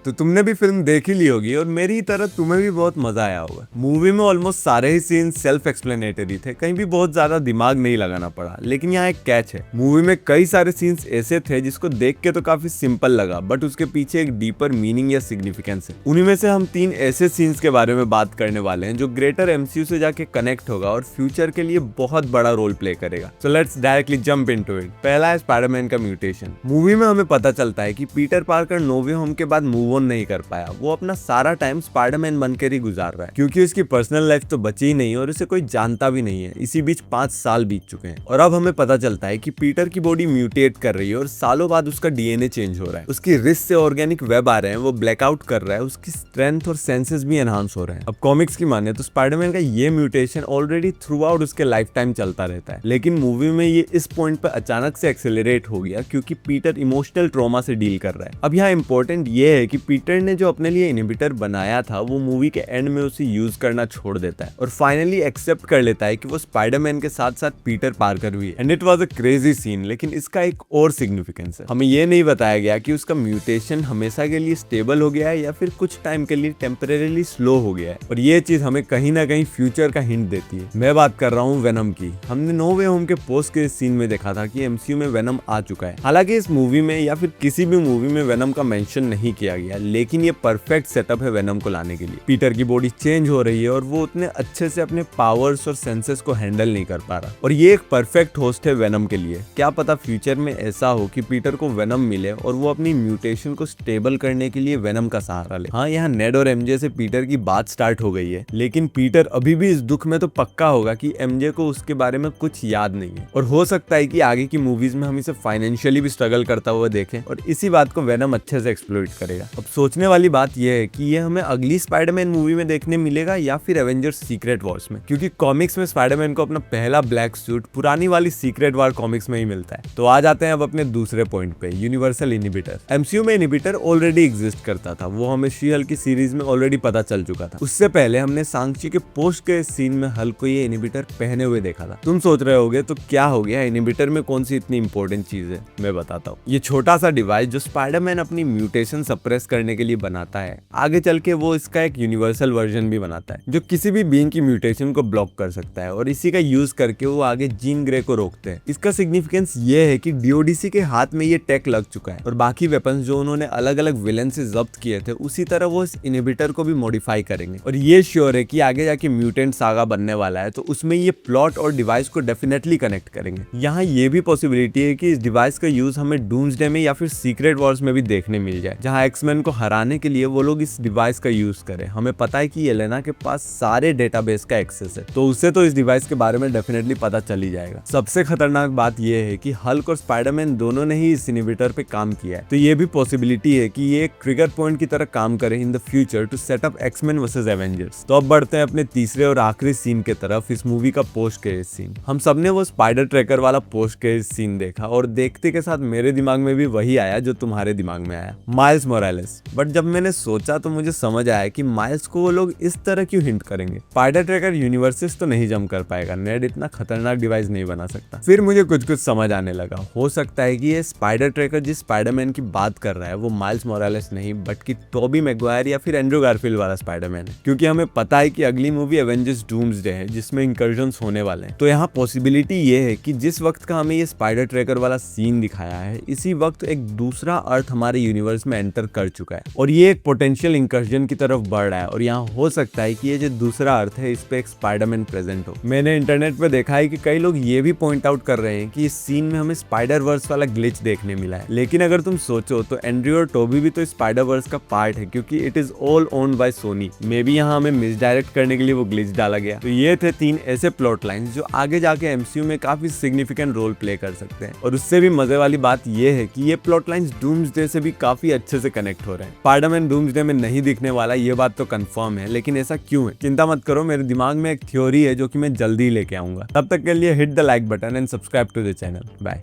तो तुमने भी फिल्म देख ही ली होगी और मेरी तरह तुम्हें भी बहुत मजा आया होगा। मूवी में ऑलमोस्ट सारे ही सीन सेल्फ एक्सप्लेनेटरी थे, कहीं भी बहुत ज्यादा दिमाग नहीं लगाना पड़ा। लेकिन यहाँ एक कैच है, मूवी में कई सारे सीन्स ऐसे थे जिसको देख के तो काफी सिंपल लगा, बट उसके पीछे एक डीपर मीनिंग या सिग्निफिकेंस है। उन्हीं में से हम 3 ऐसे सीन्स के बारे में बात करने वाले हैं जो ग्रेटर एमसीयू से जाके कनेक्ट होगा और फ्यूचर के लिए बहुत बड़ा रोल प्ले करेगा। So let's directly jump into it. पहला है स्पाइडरमैन का म्यूटेशन। मूवी में हमें पता चलता है कि पीटर पार्कर नो वे होम के बाद मूव ऑन नहीं कर पाया। वो अपना सारा टाइम स्पाइडरमैन बनकर ही गुजार रहा है, क्योंकि उसकी पर्सनल लाइफ तो बची ही नहीं और उसे कोई जानता भी नहीं है। इसी बीच 5 साल बीत चुके हैं और अब हमें पता चलता है कि पीटर की बॉडी म्यूटेट कर रही है और सालों बाद उसका डीएनए चेंज हो रहा है। उसकी रिस्ट से ऑर्गेनिक वेब आ रहे हैं, वो ब्लैकआउट कर रहा है, उसकी स्ट्रेंथ और सेंसेस भी एनहांस हो रहे हैं। अब कॉमिक्स की माने तो स्पाइडरमैन का ये म्यूटेशन ऑलरेडी थ्रू आउट उसके लाइफ टाइम चलता रहता है, लेकिन मूवी में ये इस पॉइंट पर अचानक से एक्सेलरेट हो गया क्योंकि पीटर इमोशनल ट्रॉमा से डील कर रहा है। अब यहाँ इंपॉर्टेंट ये है कि पीटर ने जो अपने लिए इनहिबिटर बनाया था वो मूवी के एंड में उसे यूज करना छोड़ देता है और फाइनली एक्सेप्ट कर लेता है कि वो स्पाइडरमैन के साथ साथ पीटर पार्कर भी है। And it was a crazy scene, लेकिन इसका एक और सिग्निफिकेंस है। हमें ये नहीं बताया गया कि उसका म्यूटेशन हमेशा के लिए स्टेबल हो गया है या फिर कुछ टाइम के लिए टेम्परेरीली स्लो हो गया है, और ये चीज हमें कहीं ना कहीं फ्यूचर का हिंट देती है। मैं बात कर रहा हूँ वेनम की। हमने नो वे होम के पोस्ट के सीन में देखा था कि एमसीयू में वेनम आ चुका है। हालांकि इस मूवी में या फिर किसी भी मूवी में वेनम का मेंशन नहीं किया गया, लेकिन ये परफेक्ट सेटअप है वेनम को लाने के लिए। पीटर की बॉडी चेंज हो रही है और वो उतने अच्छे से अपने पावर्स और सेंसेस को हैंडल नहीं कर पा रहा, और ये एक परफेक्ट होस्ट है वेनम के लिए। क्या पता फ्यूचर में ऐसा हो कि पीटर को वेनम मिले और वो अपनी म्यूटेशन को स्टेबल करने के लिए वेनम का सहारा ले। हाँ, यहाँ नेड और एमजे से पीटर की बात स्टार्ट हो गई है, लेकिन पीटर अभी भी इस दुख में तो पक्का होगा कि एमजे को उसके बारे में कुछ याद नहीं है, और हो सकता है कि आगे की मूवीज में हम इसे फाइनेंशियली भी स्ट्रगल करता हुआ देखें, और इसी बात को वेनम अच्छे से एक्सप्लोइट करेगा। अब सोचने वाली बात यह है कि ये हमें अगली स्पाइडरमैन मूवी में देखने मिलेगा या फिर एवेंजर्स सीक्रेट वॉर्स में, क्योंकि कॉमिक्स में स्पाइडरमैन को अपना पहला ब्लैक सूट पुरानी वाली सीक्रेट वॉर कॉमिक्स में ही मिलता है। तो आ जाते हैं अब अपने दूसरे पॉइंट पे, यूनिवर्सल इनहिबिटर। एमसीयू में इनहिबिटर ऑलरेडी एग्जिस्ट करता था, वो हमें शी हल्क की सीरीज में ऑलरेडी पता चल चुका था। उससे पहले हमने सांग-ची के पोस्ट के सीन में हल्क को ये इनहिबिटर पहने हुए देखा था। तुम सोच रहे होगे तो क्या हो गया, इनहिबिटर में कौन सी इतनी इंपॉर्टेंट चीज है? मैं बताता हूँ। ये छोटा सा डिवाइस जो स्पाइडरमैन अपनी म्यूटेशन सप्रेस करने के लिए बनाता है, आगे चल के वो इसका एक यूनिवर्सल वर्जन भी बनाता है जो किसी भी बीइंग की म्यूटेशन को ब्लॉक कर सकता है, और इसी का यूज करके वो आगे जीन ग्रे को रोकते हैं। इसका सिग्निफिकेंस ये है कि डीओडीसी के हाथ में ये टेक लग चुका है, और बाकी वेपन्स जो उन्होंने अलग अलग विलेन से जब्त किए थे उसी तरह वो इस इनहिबिटर को भी मॉडिफाई करेंगे, और ये श्योर है कि आगे जाके म्यूटेंट सागा बनने वाला है तो उसमें ये प्लॉट और डिवाइस को डेफिनेटली कनेक्ट करेंगे। यहाँ ये भी पॉसिबिलिटी है कि इस डिवाइस का यूज हमें डूम्सडे में या फिर सीक्रेट वॉर्स में भी देखने मिल जाए, जहाँ एक्समैन को हराने के लिए वो लोग इस डिवाइस का यूज करें। हमें पता है कि येलेना के पास सारे डेटाबेस का एक्सेस है, तो उससे तो इस डिवाइस के बारे में डेफिनेटली पता चल ही जाएगा। सबसे खतरनाक बात यह है कि हल्क और स्पाइडरमैन दोनों ने ही इस इनहिबिटर पे काम किया है, तो ये भी पॉसिबिलिटी है कि ये एक ट्रिगर पॉइंट की तरह काम करे in the future to set up X-Men versus Avengers. तो अब बढ़ते हैं अपने तीसरे और आखिरी सीन के तरफ, इस मूवी का पोस्ट क्रेडिट सीन। हम सबने वो स्पाइडर ट्रैकर वाला पोस्ट क्रेडिट सीन देखा और देखते के साथ मेरे दिमाग में भी वही आया जो तुम्हारे दिमाग में आया, माइल्स मोरालेस। बट जब मैंने सोचा तो मुझे समझ आया कि माइल्स को वो लोग इस तरह क्यों हिंट करेंगे। स्पाइडर ट्रैकर यूनिवर्सेस तो नहीं जम कर पाएगा, नेड इतना खतरनाक डिवाइस नहीं बना सकता। फिर मुझे कुछ समझ आने लगा, हो सकता है कि ये स्पाइडर ट्रैकर जिस स्पाइडरमैन की बात कर रहा है वो माइल्स मोरालेस नहीं बल्कि टोबी मैगवायर या फिर एंड्रू गारफील्ड वाला स्पाइडरमैन है, क्योंकि हमें पता है कि अगली मूवी एवेंजर्स डूम्सडे है जिसमें इंकर्जन्स होने वाले हैं। तो यहाँ पॉसिबिलिटी ये है कि जिस वक्त का हमें ये स्पाइडर ट्रैकर वाला सीन दिखाया है, इसी वक्त एक दूसरा अर्थ हमारे यूनिवर्स में एंटर कर चुका है और ये एक पोटेंशियल इंकर्जन की तरफ बढ़ रहा है, और यहाँ हो सकता है कि ये जो दूसरा अर्थ है इस पे एक स्पाइडरमैन प्रेजेंट हो। मैंने इंटरनेट पे देखा है कि कई लोग ये भी पॉइंट आउट कर रहे हैं कि इस सीन में हमें स्पाइडर वर्स वाला ग्लिच देखने मिला है, लेकिन अगर तुम सोचो तो एंड्रयू और टोबी भी तो स्पाइडर वर्स का पार्ट है, क्योंकि it is all owned by Sony. Maybe यहाँ हमें मिसडायरेक्ट करने के लिए वो ग्लिच डाला गया। तो ये थे 3 ऐसे प्लॉट लाइंस जो आगे जाके एमसीयू में काफी सिग्निफिकेंट रोल प्ले कर सकते हैं, और उससे भी मजे वाली बात ये है कि ये प्लॉट लाइंस डूम्सडे से भी काफी अच्छे से कनेक्ट हो रहे हैं। स्पाइडरमैन डूम्सडे में नहीं दिखने वाला ये बात तो कंफर्म है, लेकिन ऐसा क्यों है? चिंता मत करो, मेरे दिमाग में एक थ्योरी है जो कि मैं जल्दी लेके आऊंगा। तब तक के लिए hit the like button and subscribe to the channel. Bye.